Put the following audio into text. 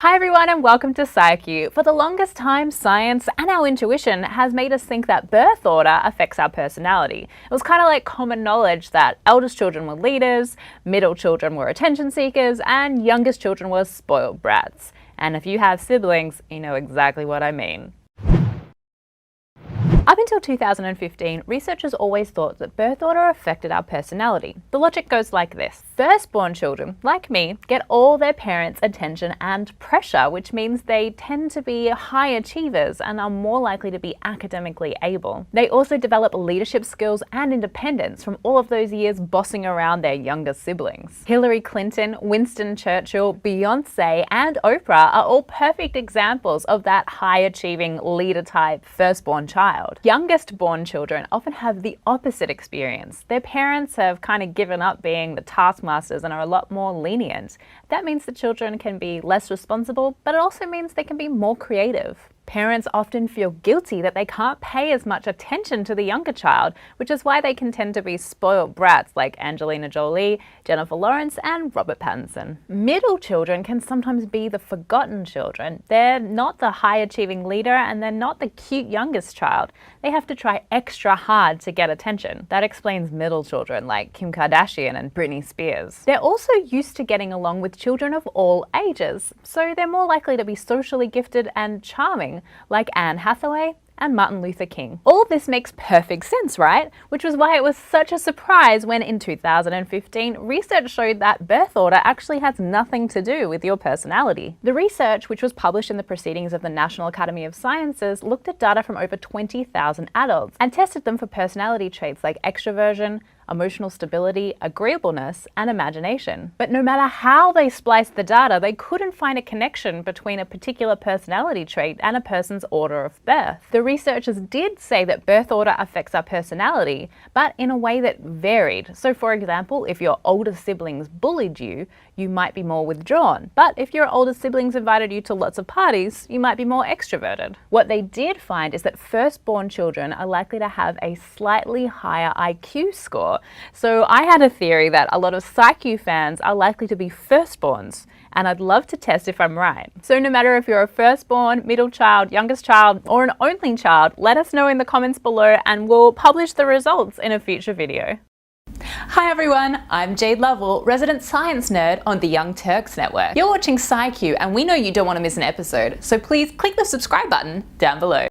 Hi everyone and welcome to PsyQ. For the longest time, science and our intuition has made us think that birth order affects our personality. It was kind of like common knowledge that eldest children were leaders, middle children were attention seekers, and youngest children were spoiled brats. And if you have siblings, you know exactly what I mean. Up until 2015, researchers always thought that birth order affected our personality. The logic goes like this. Firstborn children, like me, get all their parents' attention and pressure, which means they tend to be high achievers and are more likely to be academically able. They also develop leadership skills and independence from all of those years bossing around their younger siblings. Hillary Clinton, Winston Churchill, Beyonce, and Oprah are all perfect examples of that high-achieving leader-type firstborn child. Youngest born children often have the opposite experience. Their parents have kind of given up being the taskmasters and are a lot more lenient. That means the children can be less responsible, but it also means they can be more creative. Parents often feel guilty that they can't pay as much attention to the younger child, which is why they can tend to be spoiled brats like Angelina Jolie, Jennifer Lawrence, and Robert Pattinson. Middle children can sometimes be the forgotten children. They're not the high-achieving leader and they're not the cute youngest child. They have to try extra hard to get attention. That explains middle children like Kim Kardashian and Britney Spears. They're also used to getting along with children of all ages, so they're more likely to be socially gifted and charming, like Anne Hathaway and Martin Luther King. All of this makes perfect sense, right? Which was why it was such a surprise when in 2015, research showed that birth order actually has nothing to do with your personality. The research, which was published in the Proceedings of the National Academy of Sciences, looked at data from over 20,000 adults and tested them for personality traits like extroversion, emotional stability, agreeableness, and imagination. But no matter how they spliced the data, they couldn't find a connection between a particular personality trait and a person's order of birth. The researchers did say that birth order affects our personality, but in a way that varied. So for example, if your older siblings bullied you, you might be more withdrawn. But if your older siblings invited you to lots of parties, you might be more extroverted. What they did find is that firstborn children are likely to have a slightly higher IQ score. So I had a theory that a lot of PsyQ fans are likely to be firstborns, and I'd love to test if I'm right. So no matter if you're a firstborn, middle child, youngest child, or an only child, let us know in the comments below and we'll publish the results in a future video. Hi everyone, I'm Jade Lovell, resident science nerd on the Young Turks Network. You're watching PsyQ and we know you don't want to miss an episode, so please click the subscribe button down below.